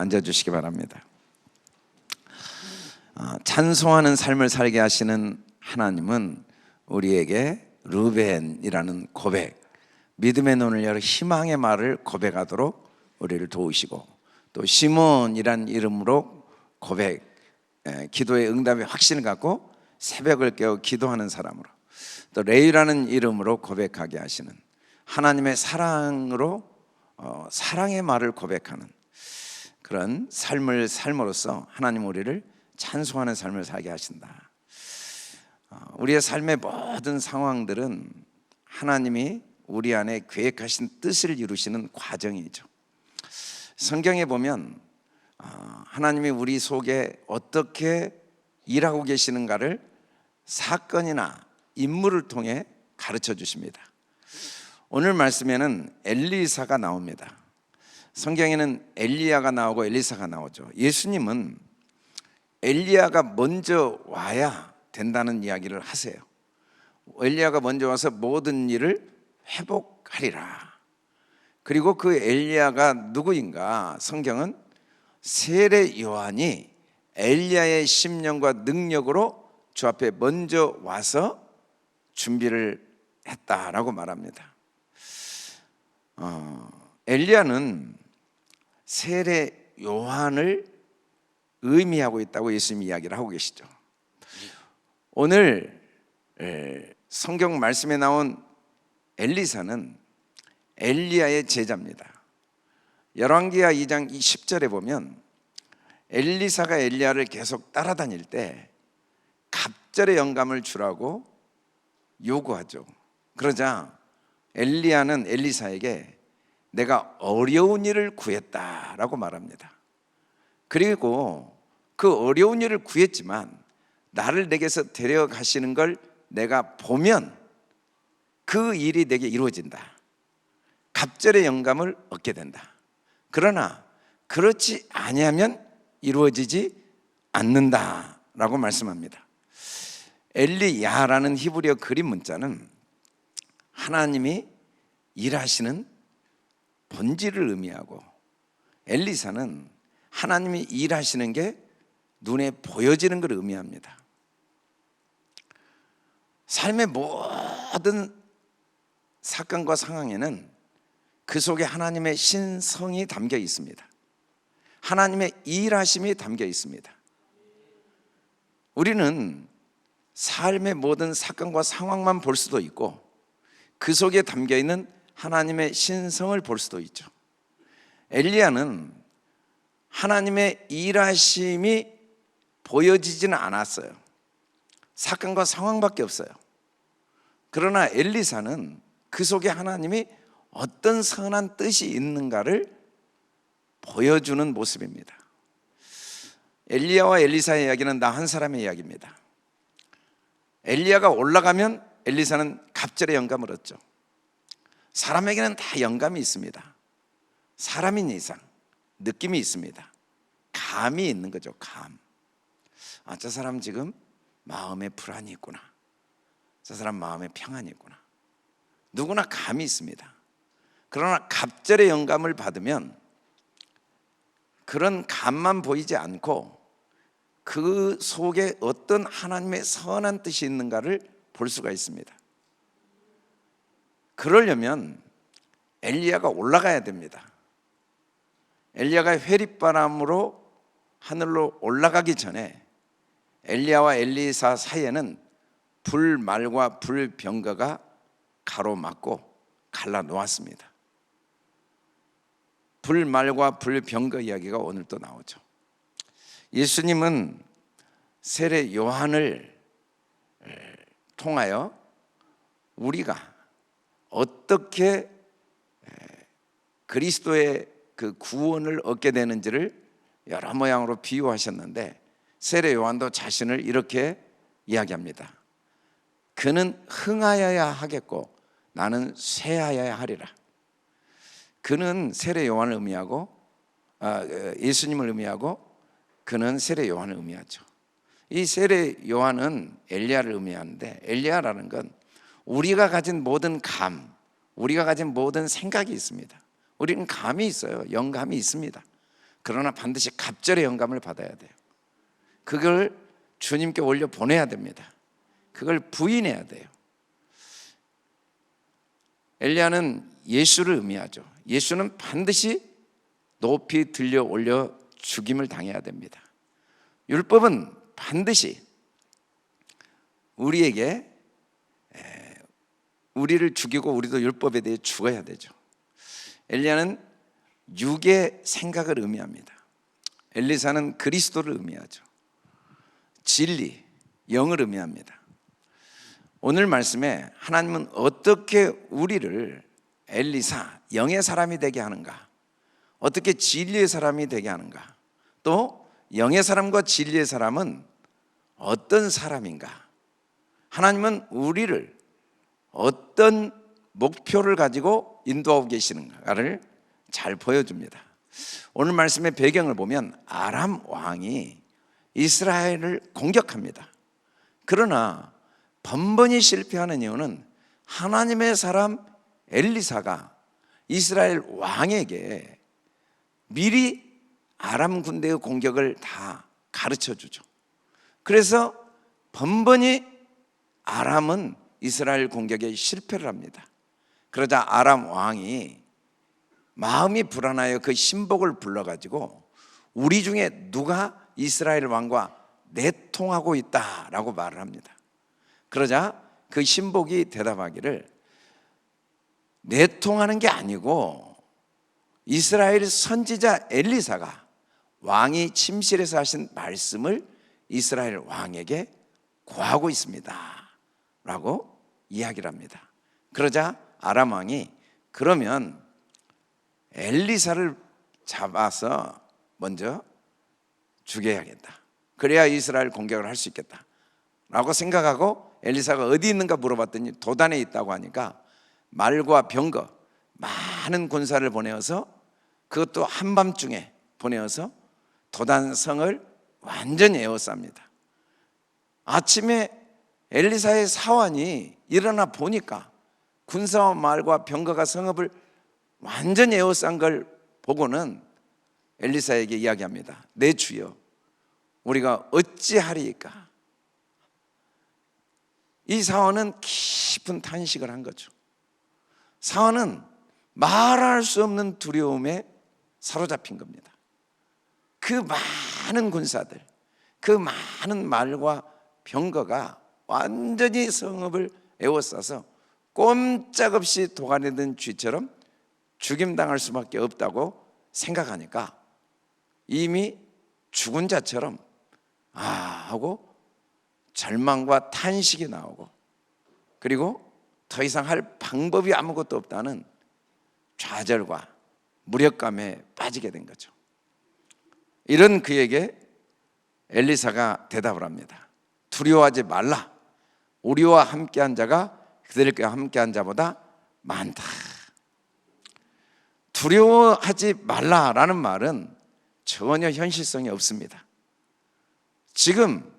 앉아주시기 바랍니다. 찬송하는 삶을 살게 하시는 하나님은 우리에게 르벤이라는 고백, 믿음의 눈을 열어 희망의 말을 고백하도록 우리를 도우시고, 또 시몬이라는 이름으로 고백, 기도의 응답의 확신을 갖고 새벽을 깨워 기도하는 사람으로, 또 레이라는 이름으로 고백하게 하시는 하나님의 사랑으로 사랑의 말을 고백하는 그런 삶을 삶으로써 하나님 우리를 찬송하는 삶을 살게 하신다. 우리의 삶의 모든 상황들은 하나님이 우리 안에 계획하신 뜻을 이루시는 과정이죠. 성경에 보면 하나님이 우리 속에 어떻게 일하고 계시는가를 사건이나 인물을 통해 가르쳐 주십니다. 오늘 말씀에는 엘리사가 나옵니다. 성경에는 엘리야가 나오고 엘리사가 나오죠. 예수님은 엘리야가 먼저 와야 된다는 이야기를 하세요. 엘리야가 먼저 와서 모든 일을 회복하리라. 그리고 그 엘리야가 누구인가? 성경은 세례 요한이 엘리야의 심령과 능력으로 주 앞에 먼저 와서 준비를 했다라고 말합니다. 엘리야는 세례 요한을 의미하고 있다고 예수님이 이야기를 하고 계시죠. 오늘 성경 말씀에 나온 엘리사는 엘리야의 제자입니다. 열왕기하 2장 10절에 보면 엘리사가 엘리야를 계속 따라다닐 때 갑절의 영감을 주라고 요구하죠. 그러자 엘리야는 엘리사에게 내가 어려운 일을 구했다라고 말합니다. 그리고 그 어려운 일을 구했지만 나를 내게서 데려가시는 걸 내가 보면 그 일이 내게 이루어진다. 갑절의 영감을 얻게 된다. 그러나 그렇지 아니하면 이루어지지 않는다라고 말씀합니다. 엘리야라는 히브리어 그림 문자는 하나님이 일하시는 본질을 의미하고, 엘리사는 하나님이 일하시는 게 눈에 보여지는 걸 의미합니다. 삶의 모든 사건과 상황에는 그 속에 하나님의 신성이 담겨 있습니다. 하나님의 일하심이 담겨 있습니다. 우리는 삶의 모든 사건과 상황만 볼 수도 있고 그 속에 담겨 있는 하나님의 신성을 볼 수도 있죠. 엘리야는 하나님의 일하심이 보여지지는 않았어요. 사건과 상황밖에 없어요. 그러나 엘리사는 그 속에 하나님이 어떤 선한 뜻이 있는가를 보여주는 모습입니다. 엘리야와 엘리사의 이야기는 나 한 사람의 이야기입니다. 엘리야가 올라가면 엘리사는 갑절의 영감을 얻죠. 사람에게는 다 영감이 있습니다. 사람인 이상 느낌이 있습니다. 감이 있는 거죠. 감. 저 사람 지금 마음에 불안이 있구나. 저 사람 마음에 평안이 있구나. 누구나 감이 있습니다. 그러나 갑절의 영감을 받으면 그런 감만 보이지 않고 그 속에 어떤 하나님의 선한 뜻이 있는가를 볼 수가 있습니다. 그러려면 엘리야가 올라가야 됩니다. 엘리야가 회립바람으로 하늘로 올라가기 전에 엘리야와 엘리사 사이에는 불말과 불병거가 가로막고 갈라 놓았습니다. 불말과 불병거 이야기가 오늘 또 나오죠. 예수님은 세례 요한을 통하여 우리가 어떻게 그리스도의 그 구원을 얻게 되는지를 여러 모양으로 비유하셨는데, 세례 요한도 자신을 이렇게 이야기합니다. 그는 흥하여야 하겠고 나는 쇠하여야 하리라. 그는 세례 요한을 의미하고 예수님을 의미하고 그는 세례 요한을 의미하죠. 이 세례 요한은 엘리야를 의미하는데, 엘리야라는 건 우리가 가진 모든 감, 우리가 가진 모든 생각이 있습니다. 우리는 감이 있어요. 영감이 있습니다. 그러나 반드시 갑절의 영감을 받아야 돼요. 그걸 주님께 올려 보내야 됩니다. 그걸 부인해야 돼요. 엘리야는 예수를 의미하죠. 예수는 반드시 높이 들려 올려 죽임을 당해야 됩니다. 율법은 반드시 우리에게 우리를 죽이고 우리도 율법에 대해 죽어야 되죠. 엘리야는 육의 생각을 의미합니다. 엘리사는 그리스도를 의미하죠. 진리, 영을 의미합니다. 오늘 말씀에 하나님은 어떻게 우리를 엘리사, 영의 사람이 되게 하는가, 어떻게 진리의 사람이 되게 하는가, 또 영의 사람과 진리의 사람은 어떤 사람인가, 하나님은 우리를 어떤 목표를 가지고 인도하고 계시는가를 잘 보여줍니다. 오늘 말씀의 배경을 보면 아람 왕이 이스라엘을 공격합니다. 그러나 번번이 실패하는 이유는 하나님의 사람 엘리사가 이스라엘 왕에게 미리 아람 군대의 공격을 다 가르쳐 주죠. 그래서 번번이 아람은 이스라엘 공격에 실패를 합니다. 그러자 아람 왕이 마음이 불안하여 그 신복을 불러가지고 우리 중에 누가 이스라엘 왕과 내통하고 있다라고 말을 합니다. 그러자 그 신복이 대답하기를 내통하는 게 아니고 이스라엘 선지자 엘리사가 왕이 침실에서 하신 말씀을 이스라엘 왕에게 고하고 있습니다 라고 이야기를 합니다. 그러자 아람 왕이 그러면 엘리사를 잡아서 먼저 죽여야겠다, 그래야 이스라엘 공격을 할 수 있겠다 라고 생각하고 엘리사가 어디 있는가 물어봤더니 도단에 있다고 하니까 말과 병거 많은 군사를 보내어서, 그것도 한밤중에 보내어서 도단성을 완전히 에워쌉니다. 아침에 엘리사의 사환이 일어나 보니까 군사와 말과 병거가 성읍을 완전히 에워싼 걸 보고는 엘리사에게 이야기합니다. 내 주여, 우리가 어찌하리이까? 이 사환은 깊은 탄식을 한 거죠. 사환은 말할 수 없는 두려움에 사로잡힌 겁니다. 그 많은 군사들, 그 많은 말과 병거가 완전히 성읍을 에워싸서 꼼짝없이 도간에 든 쥐처럼 죽임당할 수밖에 없다고 생각하니까 이미 죽은 자처럼 하고 절망과 탄식이 나오고, 그리고 더 이상 할 방법이 아무것도 없다는 좌절과 무력감에 빠지게 된 거죠. 이런 그에게 엘리사가 대답을 합니다. 두려워하지 말라. 우리와 함께한 자가 그들과 함께한 자보다 많다. 두려워하지 말라라는 말은 전혀 현실성이 없습니다. 지금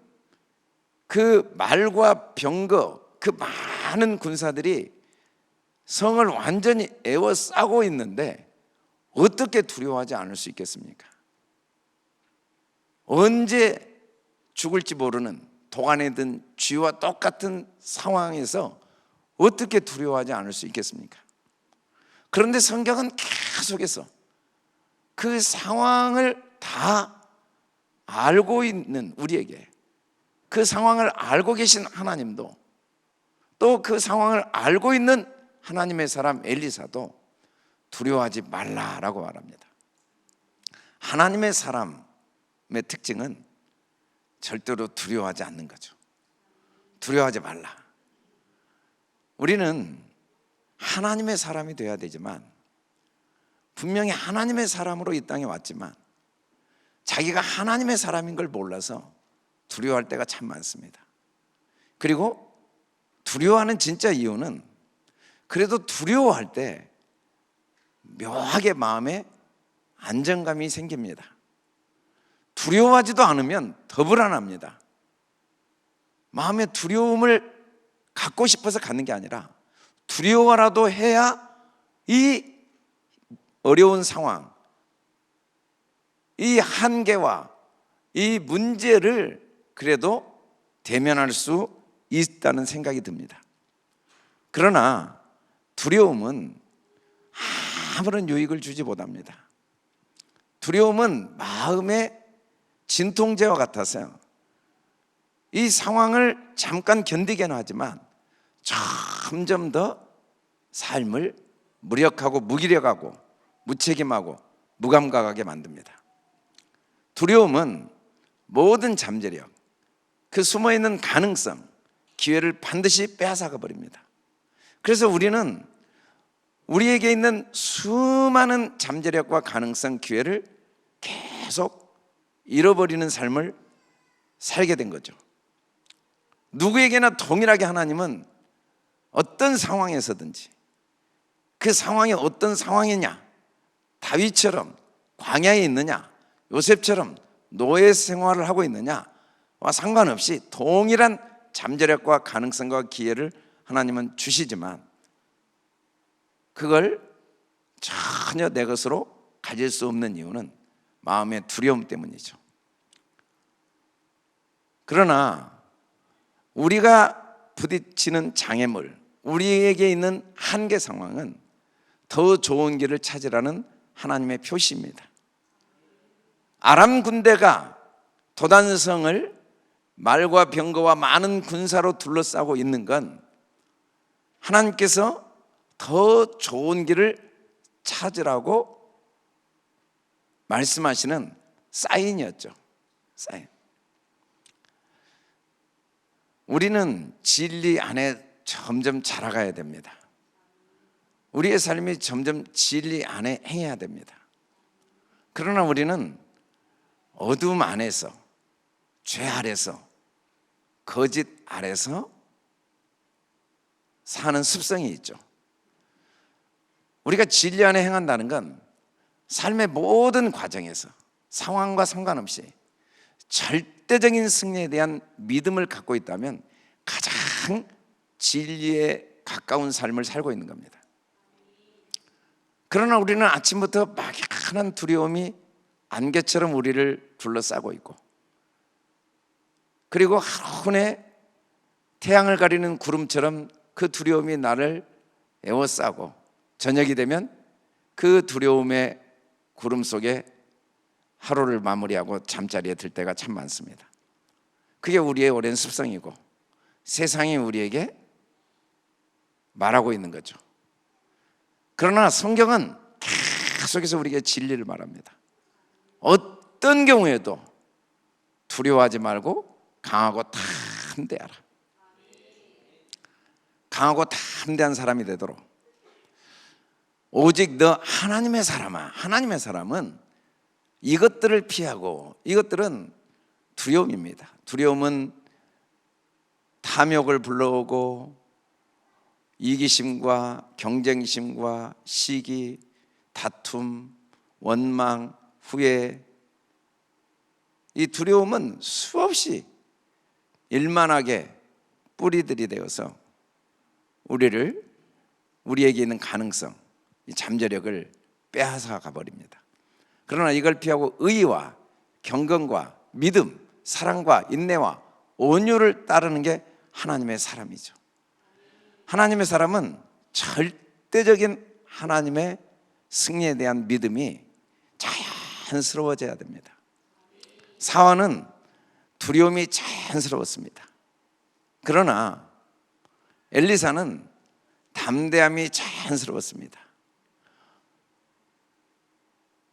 그 말과 병거, 그 많은 군사들이 성을 완전히 에워싸고 있는데 어떻게 두려워하지 않을 수 있겠습니까? 언제 죽을지 모르는 도간에 든 쥐와 똑같은 상황에서 어떻게 두려워하지 않을 수 있겠습니까? 그런데 성경은 계속해서 그 상황을 다 알고 있는 우리에게, 그 상황을 알고 계신 하나님도, 또 그 상황을 알고 있는 하나님의 사람 엘리사도 두려워하지 말라라고 말합니다. 하나님의 사람의 특징은 절대로 두려워하지 않는 거죠. 두려워하지 말라. 우리는 하나님의 사람이 되어야 되지만, 분명히 하나님의 사람으로 이 땅에 왔지만 자기가 하나님의 사람인 걸 몰라서 두려워할 때가 참 많습니다. 그리고 두려워하는 진짜 이유는, 그래도 두려워할 때 묘하게 마음에 안정감이 생깁니다. 두려워하지도 않으면 더 불안합니다. 마음에 두려움을 갖고 싶어서 갖는 게 아니라 두려워라도 해야 이 어려운 상황, 이 한계와 이 문제를 그래도 대면할 수 있다는 생각이 듭니다. 그러나 두려움은 아무런 유익을 주지 못합니다. 두려움은 마음의 진통제와 같아서요, 이 상황을 잠깐 견디게는 하지만 점점 더 삶을 무력하고 무기력하고 무책임하고 무감각하게 만듭니다. 두려움은 모든 잠재력, 그 숨어있는 가능성, 기회를 반드시 빼앗아가 버립니다. 그래서 우리는 우리에게 있는 수많은 잠재력과 가능성, 기회를 계속 잃어버리는 삶을 살게 된 거죠. 누구에게나 동일하게 하나님은 어떤 상황에서든지, 그 상황이 어떤 상황이냐, 다윗처럼 광야에 있느냐, 요셉처럼 노예 생활을 하고 있느냐와 상관없이 동일한 잠재력과 가능성과 기회를 하나님은 주시지만 그걸 전혀 내 것으로 가질 수 없는 이유는 마음의 두려움 때문이죠. 그러나 우리가 부딪히는 장애물, 우리에게 있는 한계 상황은 더 좋은 길을 찾으라는 하나님의 표시입니다. 아람 군대가 도단성을 말과 병거와 많은 군사로 둘러싸고 있는 건 하나님께서 더 좋은 길을 찾으라고 말씀하시는 사인이었죠. 사인. 우리는 진리 안에 점점 자라가야 됩니다. 우리의 삶이 점점 진리 안에 행해야 됩니다. 그러나 우리는 어둠 안에서, 죄 아래서, 거짓 아래서 사는 습성이 있죠. 우리가 진리 안에 행한다는 건 삶의 모든 과정에서 상황과 상관없이 절대적인 승리에 대한 믿음을 갖고 있다면 가장 진리에 가까운 삶을 살고 있는 겁니다. 그러나 우리는 아침부터 막연한 두려움이 안개처럼 우리를 둘러싸고 있고, 그리고 하루 내 태양을 가리는 구름처럼 그 두려움이 나를 에워싸고 저녁이 되면 그 두려움의 구름 속에 하루를 마무리하고 잠자리에 들 때가 참 많습니다. 그게 우리의 오랜 습성이고 세상이 우리에게 말하고 있는 거죠. 그러나 성경은 계속해서 우리에게 진리를 말합니다. 어떤 경우에도 두려워하지 말고 강하고 담대하라. 강하고 담대한 사람이 되도록. 오직 너 하나님의 사람아. 하나님의 사람은 이것들을 피하고, 이것들은 두려움입니다. 두려움은 탐욕을 불러오고 이기심과 경쟁심과 시기, 다툼, 원망, 후회, 이 두려움은 수없이 일만하게 뿌리들이 되어서 우리에게 있는 가능성, 이 잠재력을 빼앗아 가버립니다. 그러나 이걸 피하고 의와 경건과 믿음, 사랑과 인내와 온유를 따르는 게 하나님의 사람이죠. 하나님의 사람은 절대적인 하나님의 승리에 대한 믿음이 자연스러워져야 됩니다. 사원은 두려움이 자연스러웠습니다. 그러나 엘리사는 담대함이 자연스러웠습니다.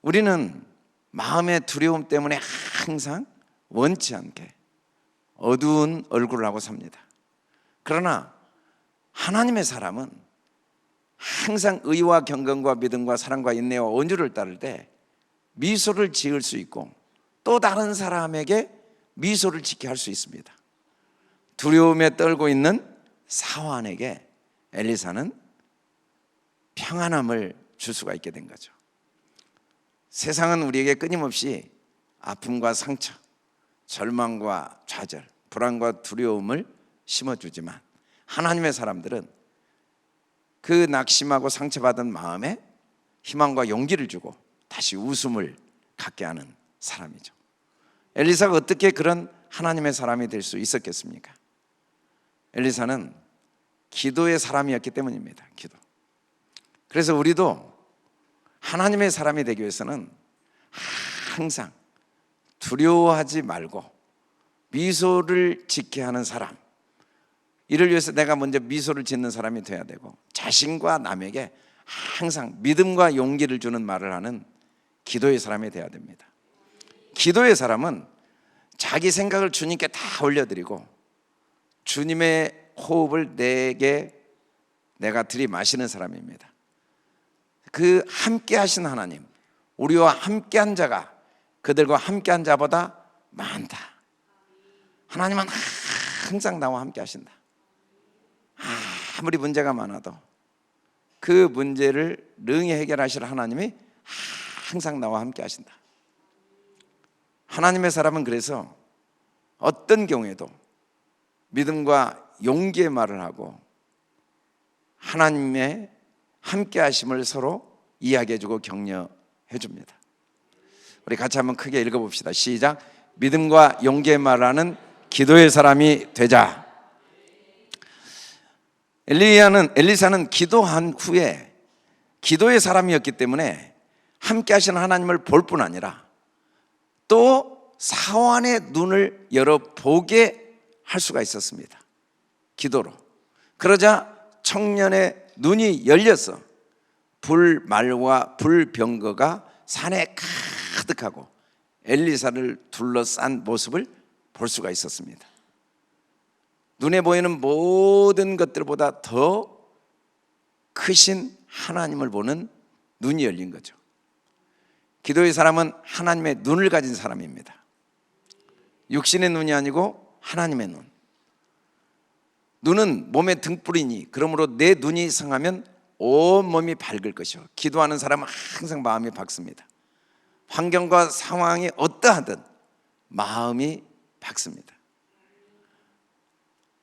우리는 마음의 두려움 때문에 항상 원치 않게 어두운 얼굴을 하고 삽니다. 그러나 하나님의 사람은 항상 의와 경건과 믿음과 사랑과 인내와 온유를 따를 때 미소를 지을 수 있고 또 다른 사람에게 미소를 짓게 할 수 있습니다. 두려움에 떨고 있는 사환에게 엘리사는 평안함을 줄 수가 있게 된 거죠. 세상은 우리에게 끊임없이 아픔과 상처, 절망과 좌절, 불안과 두려움을 심어주지만 하나님의 사람들은 그 낙심하고 상처받은 마음에 희망과 용기를 주고 다시 웃음을 갖게 하는 사람이죠. 엘리사가 어떻게 그런 하나님의 사람이 될 수 있었겠습니까? 엘리사는 기도의 사람이었기 때문입니다. 기도. 그래서 우리도 하나님의 사람이 되기 위해서는 항상 두려워하지 말고 미소를 짓게 하는 사람, 이를 위해서 내가 먼저 미소를 짓는 사람이 돼야 되고, 자신과 남에게 항상 믿음과 용기를 주는 말을 하는 기도의 사람이 돼야 됩니다. 기도의 사람은 자기 생각을 주님께 다 올려드리고 주님의 호흡을 내가 들이마시는 사람입니다. 그 함께 하신 하나님, 우리와 함께한 자가 그들과 함께한 자보다 많다. 하나님은 항상 나와 함께 하신다. 아무리 문제가 많아도 그 문제를 능히 해결하실 하나님이 항상 나와 함께 하신다. 하나님의 사람은 그래서 어떤 경우에도 믿음과 용기의 말을 하고 하나님의 함께 하심을 서로 이야기해주고 격려해줍니다. 우리 같이 한번 크게 읽어봅시다. 시작. 믿음과 용기의 말을 하는 기도의 사람이 되자. 엘리사는 기도한 후에 기도의 사람이었기 때문에 함께 하시는 하나님을 볼 뿐 아니라 또 사환의 눈을 열어보게 할 수가 있었습니다. 기도로. 그러자 청년의 눈이 열려서 불말과 불병거가 산에 가득하고 엘리사를 둘러싼 모습을 볼 수가 있었습니다. 눈에 보이는 모든 것들보다 더 크신 하나님을 보는 눈이 열린 거죠. 기도의 사람은 하나님의 눈을 가진 사람입니다. 육신의 눈이 아니고 하나님의 눈. 눈은 몸의 등불이니 그러므로 내 눈이 성하면 온몸이 밝을 것이요. 기도하는 사람은 항상 마음이 밝습니다. 환경과 상황이 어떠하든 마음이 밝습니다.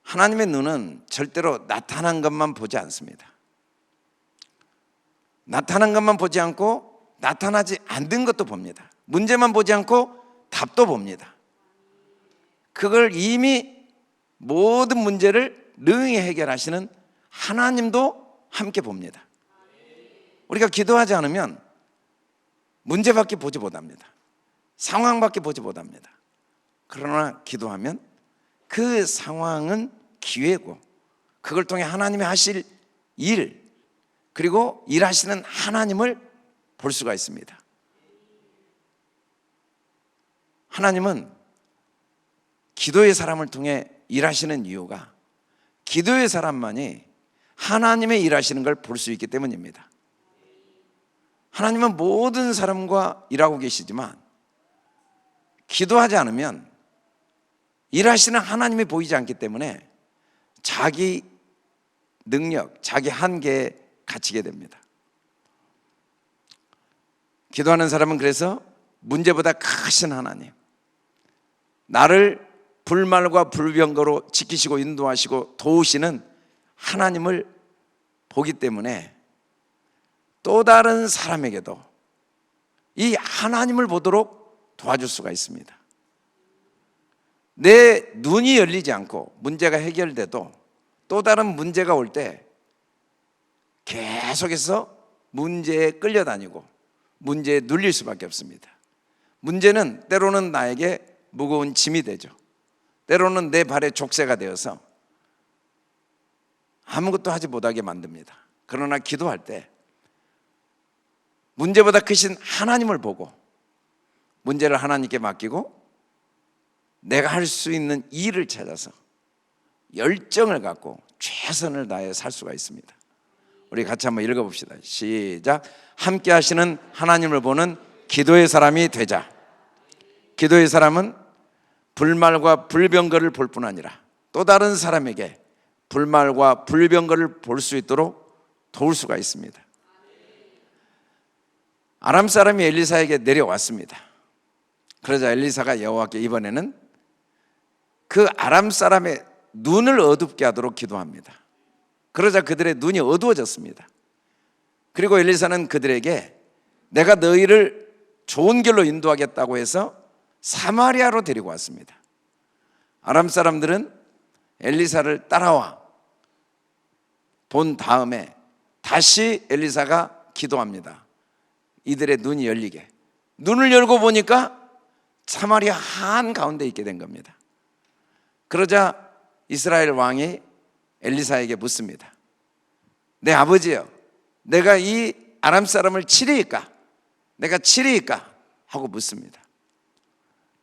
하나님의 눈은 절대로 나타난 것만 보지 않습니다. 나타난 것만 보지 않고 나타나지 않는 것도 봅니다. 문제만 보지 않고 답도 봅니다. 그걸 이미 모든 문제를 능히 해결하시는 하나님도 함께 봅니다. 우리가 기도하지 않으면 문제밖에 보지 못합니다. 상황밖에 보지 못합니다. 그러나 기도하면 그 상황은 기회고 그걸 통해 하나님이 하실 일, 그리고 일하시는 하나님을 볼 수가 있습니다. 하나님은 기도의 사람을 통해 일하시는 이유가 기도의 사람만이 하나님의 일하시는 걸 볼 수 있기 때문입니다. 하나님은 모든 사람과 일하고 계시지만 기도하지 않으면 일하시는 하나님이 보이지 않기 때문에 자기 능력, 자기 한계에 갇히게 됩니다. 기도하는 사람은 그래서 문제보다 크신 하나님, 나를 불말과 불병거로 지키시고 인도하시고 도우시는 하나님을 보기 때문에 또 다른 사람에게도 이 하나님을 보도록 도와줄 수가 있습니다. 내 눈이 열리지 않고 문제가 해결돼도 또 다른 문제가 올 때 계속해서 문제에 끌려다니고 문제에 눌릴 수밖에 없습니다. 문제는 때로는 나에게 무거운 짐이 되죠. 때로는 내 발에 족쇄가 되어서 아무것도 하지 못하게 만듭니다. 그러나 기도할 때 문제보다 크신 하나님을 보고 문제를 하나님께 맡기고 내가 할 수 있는 일을 찾아서 열정을 갖고 최선을 다해 살 수가 있습니다. 우리 같이 한번 읽어봅시다. 시작. 함께 하시는 하나님을 보는 기도의 사람이 되자. 기도의 사람은 불말과 불병거를 볼 뿐 아니라 또 다른 사람에게 불말과 불병거를 볼 수 있도록 도울 수가 있습니다. 아람 사람이 엘리사에게 내려왔습니다. 그러자 엘리사가 여호와께 이번에는 그 아람 사람의 눈을 어둡게 하도록 기도합니다. 그러자 그들의 눈이 어두워졌습니다. 그리고 엘리사는 그들에게 내가 너희를 좋은 길로 인도하겠다고 해서 사마리아로 데리고 왔습니다. 아람 사람들은 엘리사를 따라와 본 다음에 다시 엘리사가 기도합니다. 이들의 눈이 열리게. 눈을 열고 보니까 사마리아 한가운데 있게 된 겁니다. 그러자 이스라엘 왕이 엘리사에게 묻습니다. 내 아버지여, 내가 이 아람 사람을 치리이까? 내가 치리이까? 하고 묻습니다.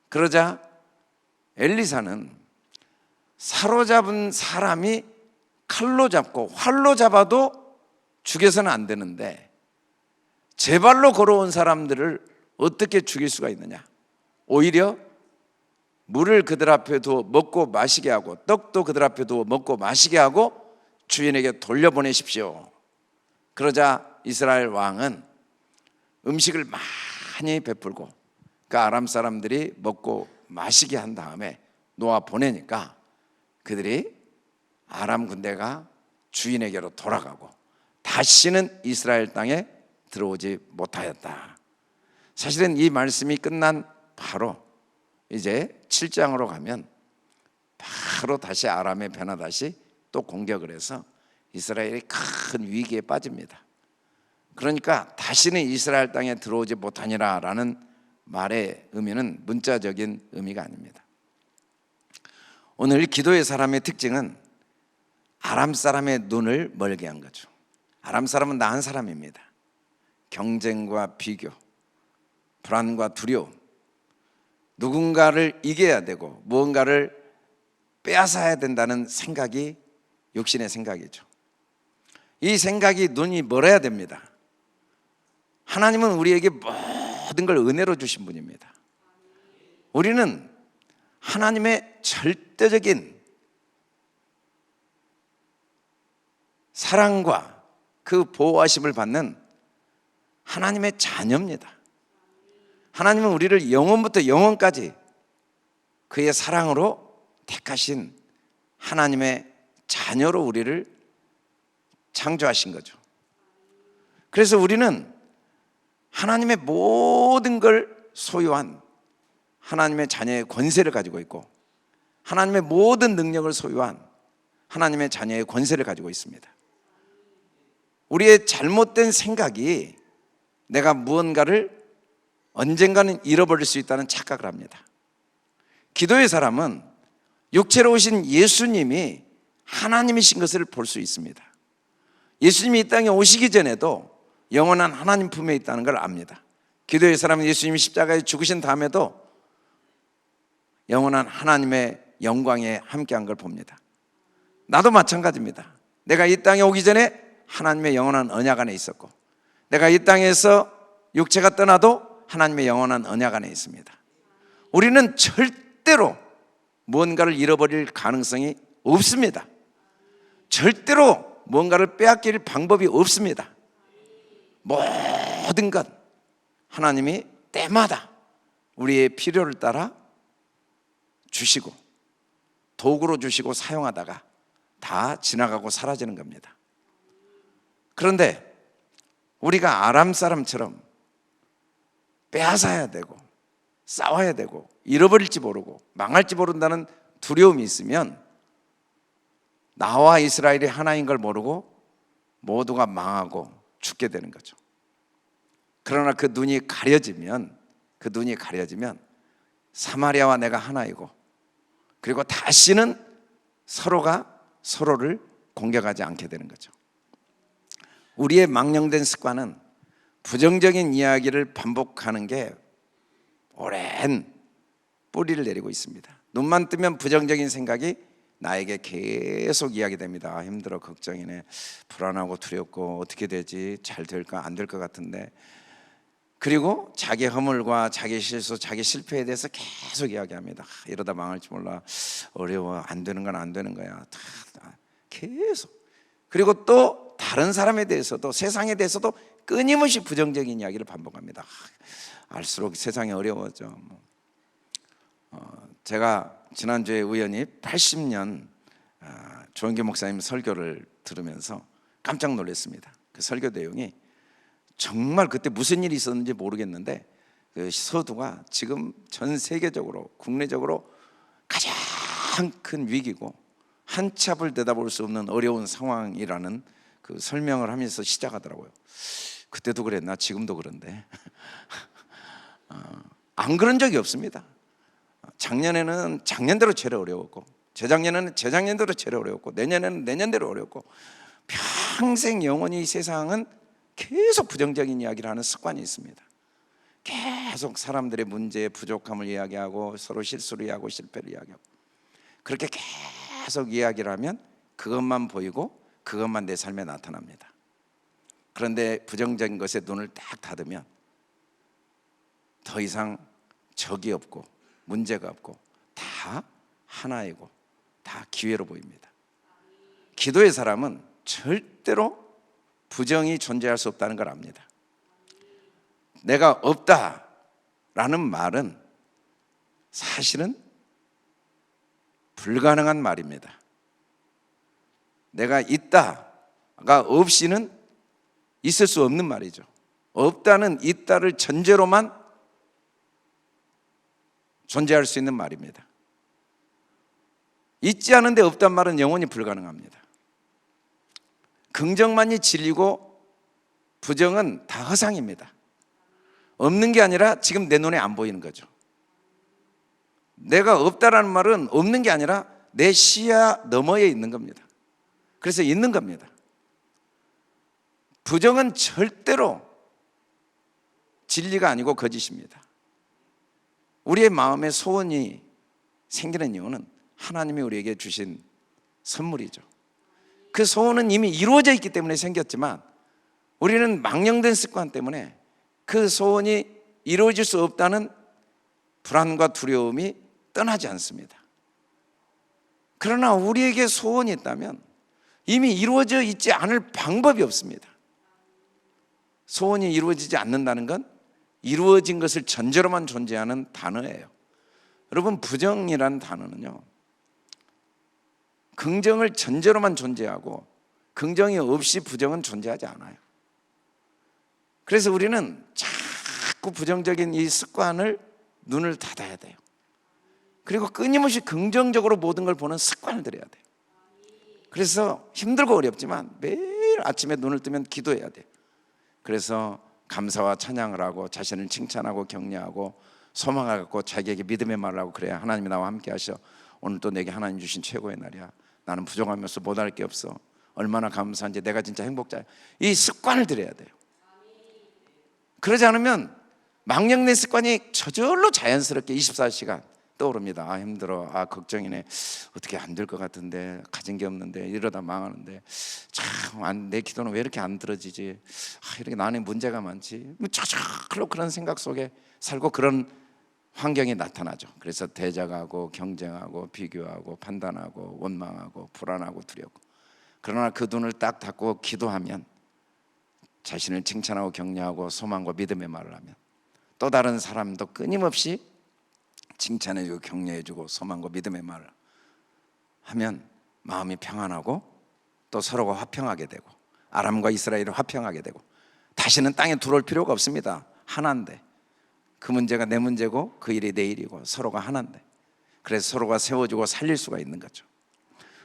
그러자 엘리사는 사로잡은 사람이 칼로 잡고 활로 잡아도 죽여서는 안 되는데 제 발로 걸어온 사람들을 어떻게 죽일 수가 있느냐? 오히려 물을 그들 앞에 두어 먹고 마시게 하고 떡도 그들 앞에 두어 먹고 마시게 하고 주인에게 돌려보내십시오. 그러자 이스라엘 왕은 음식을 많이 베풀고 그 아람 사람들이 먹고 마시게 한 다음에 놓아 보내니까 그들이 아람 군대가 주인에게로 돌아가고 다시는 이스라엘 땅에 들어오지 못하였다. 사실은 이 말씀이 끝난 바로 이제 7장으로 가면 바로 다시 아람의 베나다시 또 공격을 해서 이스라엘이 큰 위기에 빠집니다. 그러니까 다시는 이스라엘 땅에 들어오지 못하니라 라는 말의 의미는 문자적인 의미가 아닙니다. 오늘 기도의 사람의 특징은 아람 사람의 눈을 멀게 한 거죠. 아람 사람은 나한 사람입니다. 경쟁과 비교, 불안과 두려움, 누군가를 이겨야 되고 무언가를 빼앗아야 된다는 생각이 육신의 생각이죠. 이 생각이 눈이 멀어야 됩니다. 하나님은 우리에게 모든 걸 은혜로 주신 분입니다. 우리는 하나님의 절대적인 사랑과 그 보호하심을 받는 하나님의 자녀입니다. 하나님은 우리를 영원부터 영원까지 그의 사랑으로 택하신 하나님의 자녀로 우리를 창조하신 거죠. 그래서 우리는 하나님의 모든 걸 소유한 하나님의 자녀의 권세를 가지고 있고 하나님의 모든 능력을 소유한 하나님의 자녀의 권세를 가지고 있습니다. 우리의 잘못된 생각이 내가 무언가를 언젠가는 잃어버릴 수 있다는 착각을 합니다. 기도의 사람은 육체로 오신 예수님이 하나님이신 것을 볼 수 있습니다. 예수님이 이 땅에 오시기 전에도 영원한 하나님 품에 있다는 걸 압니다. 기도의 사람은 예수님이 십자가에 죽으신 다음에도 영원한 하나님의 영광에 함께한 걸 봅니다. 나도 마찬가지입니다. 내가 이 땅에 오기 전에 하나님의 영원한 언약 안에 있었고 내가 이 땅에서 육체가 떠나도 하나님의 영원한 언약 안에 있습니다. 우리는 절대로 무언가를 잃어버릴 가능성이 없습니다. 절대로 무언가를 빼앗길 방법이 없습니다. 모든 것 하나님이 때마다 우리의 필요를 따라 주시고 도구로 주시고 사용하다가 다 지나가고 사라지는 겁니다. 그런데 우리가 아람 사람처럼 빼앗아야 되고 싸워야 되고 잃어버릴지 모르고 망할지 모른다는 두려움이 있으면 나와 이스라엘이 하나인 걸 모르고 모두가 망하고 죽게 되는 거죠. 그러나 그 눈이 가려지면 사마리아와 내가 하나이고 그리고 다시는 서로가 서로를 공격하지 않게 되는 거죠. 우리의 망령된 습관은 부정적인 이야기를 반복하는 게 오랜 뿌리를 내리고 있습니다. 눈만 뜨면 부정적인 생각이 나에게 계속 이야기됩니다. 힘들어, 걱정이네, 불안하고 두렵고 어떻게 되지? 잘 될까? 안 될 것 같은데. 그리고 자기 허물과 자기 실수, 자기 실패에 대해서 계속 이야기합니다. 이러다 망할지 몰라, 어려워, 안 되는 건 안 되는 거야, 계속. 그리고 또 다른 사람에 대해서도, 세상에 대해서도 끊임없이 부정적인 이야기를 반복합니다. 알수록 세상이 어려워져. 제가 지난주에 우연히 80년 조은교 목사님 설교를 들으면서 깜짝 놀랐습니다. 그 설교 내용이 정말 그때 무슨 일이 있었는지 모르겠는데 그 서두가 지금 전 세계적으로 국내적으로 가장 큰 위기고 한치 앞을 내다볼 수 없는 어려운 상황이라는 그 설명을 하면서 시작하더라고요. 그때도 그랬나? 지금도 그런데 안 그런 적이 없습니다. 작년에는 작년대로 제일 어려웠고, 재작년에는 재작년대로 제일 어려웠고, 내년에는 내년대로 어려웠고, 평생 영원히 이 세상은 계속 부정적인 이야기를 하는 습관이 있습니다. 계속 사람들의 문제, 부족함을 이야기하고 서로 실수를 이야기하고 실패를 이야기하고, 그렇게 계속 이야기를 하면 그것만 보이고 그것만 내 삶에 나타납니다. 그런데 부정적인 것에 눈을 딱 닫으면 더 이상 적이 없고 문제가 없고 다 하나이고 다 기회로 보입니다. 기도의 사람은 절대로 부정이 존재할 수 없다는 걸 압니다. 내가 없다라는 말은 사실은 불가능한 말입니다. 내가 있다가 없이는 있을 수 없는 말이죠. 없다는 있다를 전제로만 존재할 수 있는 말입니다. 있지 않은데 없단 말은 영원히 불가능합니다. 긍정만이 진리고 부정은 다 허상입니다. 없는 게 아니라 지금 내 눈에 안 보이는 거죠. 내가 없다라는 말은 없는 게 아니라 내 시야 너머에 있는 겁니다. 그래서 있는 겁니다. 부정은 절대로 진리가 아니고 거짓입니다. 우리의 마음에 소원이 생기는 이유는 하나님이 우리에게 주신 선물이죠. 그 소원은 이미 이루어져 있기 때문에 생겼지만 우리는 망령된 습관 때문에 그 소원이 이루어질 수 없다는 불안과 두려움이 떠나지 않습니다. 그러나 우리에게 소원이 있다면 이미 이루어져 있지 않을 방법이 없습니다. 소원이 이루어지지 않는다는 건 이루어진 것을 전제로만 존재하는 단어예요. 여러분, 부정이라는 단어는요, 긍정을 전제로만 존재하고 긍정이 없이 부정은 존재하지 않아요. 그래서 우리는 자꾸 부정적인 이 습관을 눈을 닫아야 돼요. 그리고 끊임없이 긍정적으로 모든 걸 보는 습관을 들여야 돼요. 그래서 힘들고 어렵지만 매일 아침에 눈을 뜨면 기도해야 돼요. 그래서 감사와 찬양을 하고 자신을 칭찬하고 격려하고 소망을 갖고 자기에게 믿음의 말을 하고, 그래야 하나님이 나와 함께 하셔. 오늘 또 내게 하나님 주신 최고의 날이야. 나는 부족하면서 못할 게 없어. 얼마나 감사한지, 내가 진짜 행복자야. 이 습관을 들여야 돼요. 그러지 않으면 망령된 습관이 저절로 자연스럽게 24시간 떠오릅니다. 아, 힘들어. 아, 걱정이네. 어떻게 안 될 것 같은데, 가진 게 없는데, 이러다 망하는데, 참 내 기도는 왜 이렇게 안 들어지지? 아, 이렇게 나는 문제가 많지. 저절로 그런 생각 속에 살고 그런 환경이 나타나죠. 그래서 대적하고 경쟁하고 비교하고 판단하고 원망하고 불안하고 두렵고. 그러나 그 눈을 딱 닫고 기도하면, 자신을 칭찬하고 격려하고 소망과 믿음의 말을 하면, 또 다른 사람도 끊임없이 칭찬해주고 격려해주고 소망과 믿음의 말을 하면 마음이 평안하고 또 서로가 화평하게 되고, 아람과 이스라엘이 화평하게 되고, 다시는 땅에 들어올 필요가 없습니다. 하나인데, 그 문제가 내 문제고 그 일이 내 일이고 서로가 하나인데, 그래서 서로가 세워주고 살릴 수가 있는 거죠.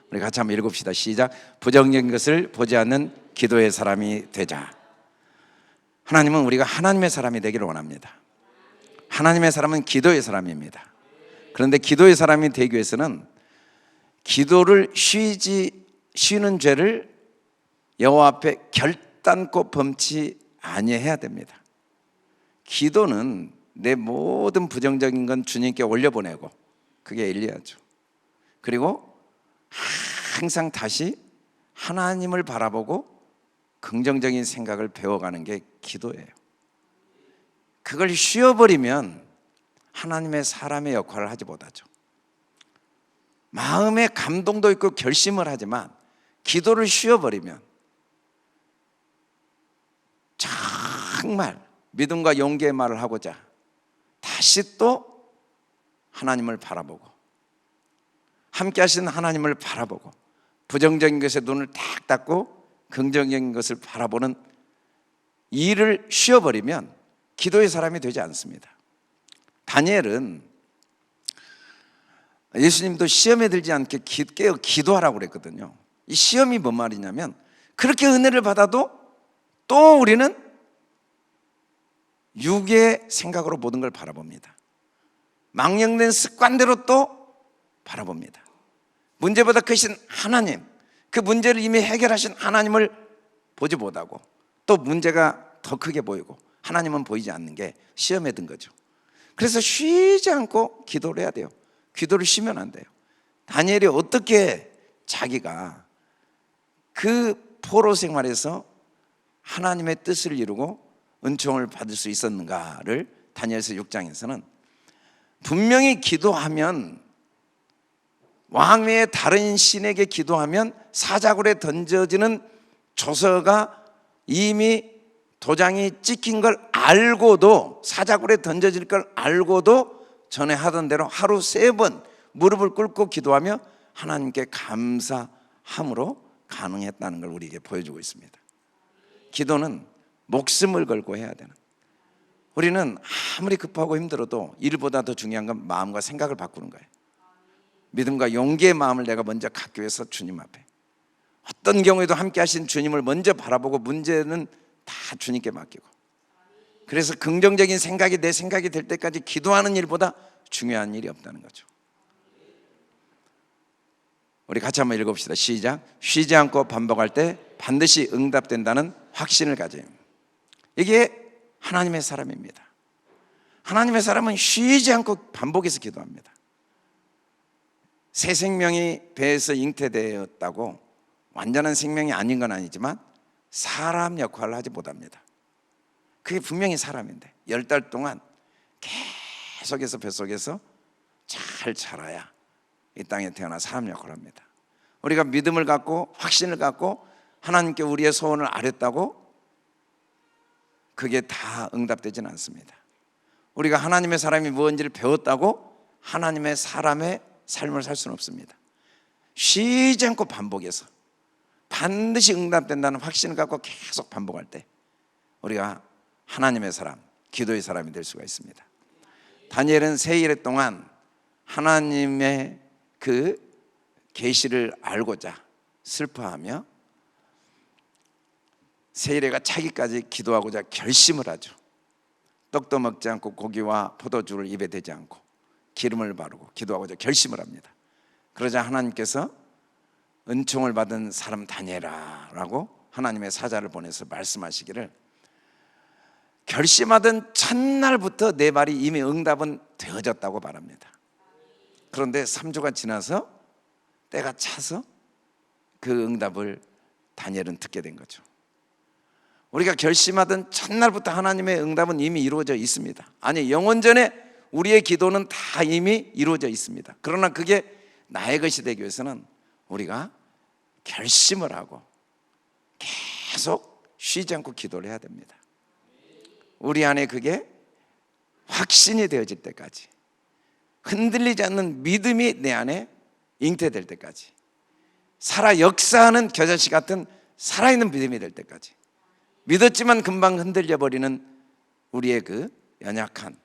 우리 같이 한번 읽읍시다. 시작. 부정적인 것을 보지 않는 기도의 사람이 되자. 하나님은 우리가 하나님의 사람이 되기를 원합니다. 하나님의 사람은 기도의 사람입니다. 그런데 기도의 사람이 되기 위해서는 기도를 쉬는 죄를 여호와 앞에 결단코 범치 아니해야 됩니다. 기도는 내 모든 부정적인 건 주님께 올려보내고, 그게 엘리야죠. 그리고 항상 다시 하나님을 바라보고 긍정적인 생각을 배워가는 게 기도예요. 그걸 쉬어버리면 하나님의 사람의 역할을 하지 못하죠. 마음에 감동도 있고 결심을 하지만 기도를 쉬어버리면 정말 믿음과 용기의 말을 하고자 다시 또 하나님을 바라보고, 함께 하시는 하나님을 바라보고, 부정적인 것에 눈을 딱 닫고 긍정적인 것을 바라보는 일을 쉬어버리면 기도의 사람이 되지 않습니다. 다니엘은 예수님도 시험에 들지 않게 깨어 기도하라고 그랬거든요. 이 시험이 뭔 말이냐면 그렇게 은혜를 받아도 또 우리는 육의 생각으로 모든 걸 바라봅니다. 망령된 습관대로 또 바라봅니다. 문제보다 크신 하나님, 그 문제를 이미 해결하신 하나님을 보지 못하고 또 문제가 더 크게 보이고 하나님은 보이지 않는 게 시험에 든 거죠. 그래서 쉬지 않고 기도를 해야 돼요. 기도를 쉬면 안 돼요. 다니엘이 어떻게 자기가 그 포로 생활에서 하나님의 뜻을 이루고 은총을 받을 수 있었는가를 다니엘서 6장에서는 분명히 기도하면, 왕 외에 다른 신에게 기도하면 사자굴에 던져지는 조서가 이미 도장이 찍힌 걸 알고도, 사자굴에 던져질 걸 알고도 전에 하던 대로 하루 3번 무릎을 꿇고 기도하며 하나님께 감사함으로 가능했다는 걸 우리에게 보여주고 있습니다. 기도는 목숨을 걸고 해야 되는, 우리는 아무리 급하고 힘들어도 일보다 더 중요한 건 마음과 생각을 바꾸는 거예요. 믿음과 용기의 마음을 내가 먼저 갖기 위해서 주님 앞에, 어떤 경우에도 함께 하신 주님을 먼저 바라보고 문제는 다 주님께 맡기고, 그래서 긍정적인 생각이 내 생각이 될 때까지 기도하는 일보다 중요한 일이 없다는 거죠. 우리 같이 한번 읽어봅시다. 시작. 쉬지 않고 반복할 때 반드시 응답된다는 확신을 가져요. 이게 하나님의 사람입니다. 하나님의 사람은 쉬지 않고 반복해서 기도합니다. 새 생명이 배에서 잉태되었다고 완전한 생명이 아닌 건 아니지만 사람 역할을 하지 못합니다. 그게 분명히 사람인데 10달 동안 계속해서 뱃속에서 잘 자라야 이 땅에 태어나 사람 역할을 합니다. 우리가 믿음을 갖고 확신을 갖고 하나님께 우리의 소원을 아뢰었다고 그게 다 응답되지는 않습니다. 우리가 하나님의 사람이 무엇인지를 배웠다고 하나님의 사람의 삶을 살 수는 없습니다. 쉬지 않고 반복해서 반드시 응답된다는 확신을 갖고 계속 반복할 때 우리가 하나님의 사람, 기도의 사람이 될 수가 있습니다. 다니엘은 세일 동안 하나님의 그 계시를 알고자 슬퍼하며 세일가 차기까지 기도하고자 결심을 하죠. 떡도 먹지 않고 고기와 포도주를 입에 대지 않고 기름을 바르고 기도하고자 결심을 합니다. 그러자 하나님께서 은총을 받은 사람 다니엘아 라고 하나님의 사자를 보내서 말씀하시기를, 결심하던 첫날부터 내 말이 이미 응답은 되어졌다고 말합니다. 그런데 3주가 지나서 때가 차서 그 응답을 다니엘은 듣게 된 거죠. 우리가 결심하던 첫날부터 하나님의 응답은 이미 이루어져 있습니다. 아니, 영원전에 우리의 기도는 다 이미 이루어져 있습니다. 그러나 그게 나의 것이 되기 위해서는 우리가 결심을 하고 계속 쉬지 않고 기도를 해야 됩니다. 우리 안에 그게 확신이 되어질 때까지, 흔들리지 않는 믿음이 내 안에 잉태될 때까지, 살아 역사하는 겨자씨 같은 살아있는 믿음이 될 때까지, 믿었지만 금방 흔들려버리는 우리의 그 연약한,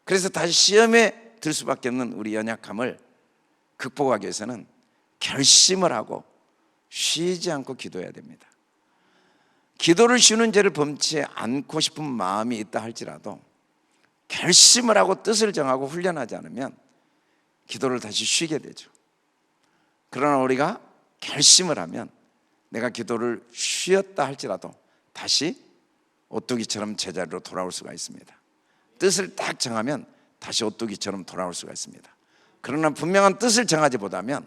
그래서 다시 시험에 들 수밖에 없는 우리 연약함을 극복하기 위해서는 결심을 하고 쉬지 않고 기도해야 됩니다. 기도를 쉬는 죄를 범치 않고 싶은 마음이 있다 할지라도 결심을 하고 뜻을 정하고 훈련하지 않으면 기도를 다시 쉬게 되죠. 그러나 우리가 결심을 하면 내가 기도를 쉬었다 할지라도 다시 오뚜기처럼 제자리로 돌아올 수가 있습니다. 뜻을 딱 정하면 다시 오뚜기처럼 돌아올 수가 있습니다. 그러나 분명한 뜻을 정하지 못하면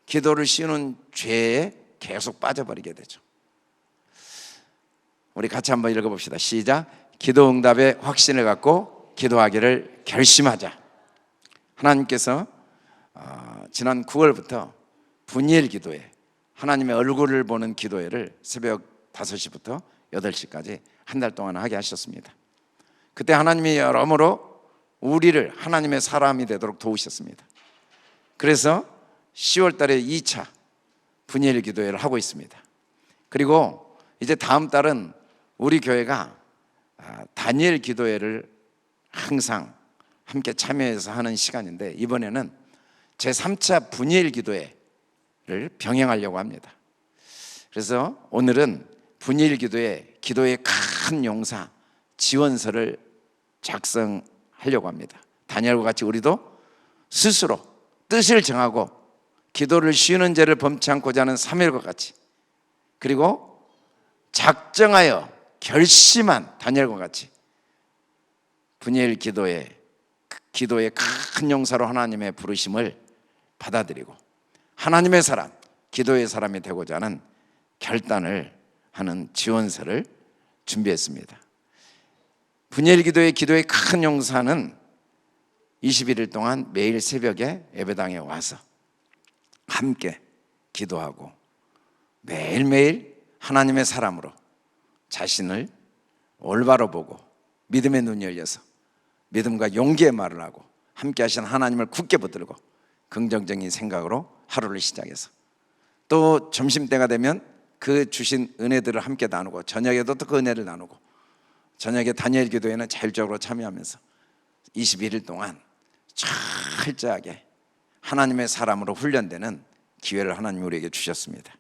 기도를 쉬는 죄에 계속 빠져버리게 되죠. 우리 같이 한번 읽어봅시다. 시작. 기도 응답의 확신을 갖고 기도하기를 결심하자. 하나님께서 지난 9월부터 분이엘 기도회, 하나님의 얼굴을 보는 기도회를 새벽 5시부터 8시까지 한 달 동안 하게 하셨습니다. 그때 하나님이 여러모로 우리를 하나님의 사람이 되도록 도우셨습니다. 그래서 10월 달에 2차 분이엘 기도회를 하고 있습니다. 그리고 이제 다음 달은 우리 교회가 다니엘 기도회를 항상 함께 참여해서 하는 시간인데, 이번에는 제3차 분이엘 기도회를 병행하려고 합니다. 그래서 오늘은 분이엘 기도의 큰 용사 지원서를 작성하려고 합니다. 다니엘과 같이 우리도 스스로 뜻을 정하고 기도를 쉬는 죄를 범치 않고자 하는 사무엘과 같이, 그리고 작정하여 결심한 다니엘과 같이 분이엘 기도의 큰 용사로 하나님의 부르심을 받아들이고 하나님의 사람, 기도의 사람이 되고자 하는 결단을 하는 지원서를 준비했습니다. 분이엘 기도의 큰 용사는 21일 동안 매일 새벽에 예배당에 와서 함께 기도하고 매일매일 하나님의 사람으로 자신을 올바로 보고 믿음의 눈이 열려서 믿음과 용기의 말을 하고 함께 하신 하나님을 굳게 붙들고 긍정적인 생각으로 하루를 시작해서 또 점심때가 되면 그 주신 은혜들을 함께 나누고 저녁에도 또 그 은혜를 나누고 저녁에 다니엘 기도회는 자율적으로 참여하면서 21일 동안 철저하게 하나님의 사람으로 훈련되는 기회를 하나님이 우리에게 주셨습니다.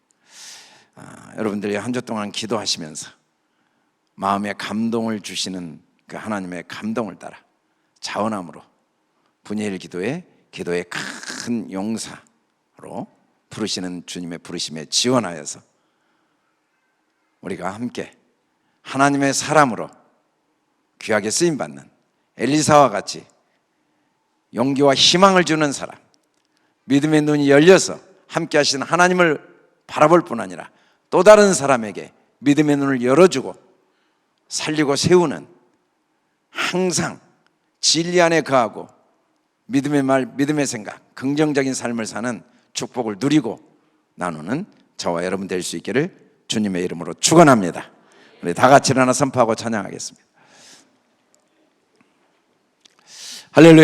여러분들이 한 주 동안 기도하시면서 마음에 감동을 주시는 그 하나님의 감동을 따라 자원함으로 분이엘 기도의 큰 용사로 부르시는 주님의 부르심에 지원하여서 우리가 함께 하나님의 사람으로 귀하게 쓰임받는 엘리사와 같이 용기와 희망을 주는 사람, 믿음의 눈이 열려서 함께 하시는 하나님을 바라볼 뿐 아니라 또 다른 사람에게 믿음의 눈을 열어주고 살리고 세우는, 항상 진리 안에 거하고 믿음의 말, 믿음의 생각, 긍정적인 삶을 사는 축복을 누리고 나누는 저와 여러분 될 수 있기를 주님의 이름으로 축원합니다. 우리 다 같이 일어나 선포하고 찬양하겠습니다. 할렐루야.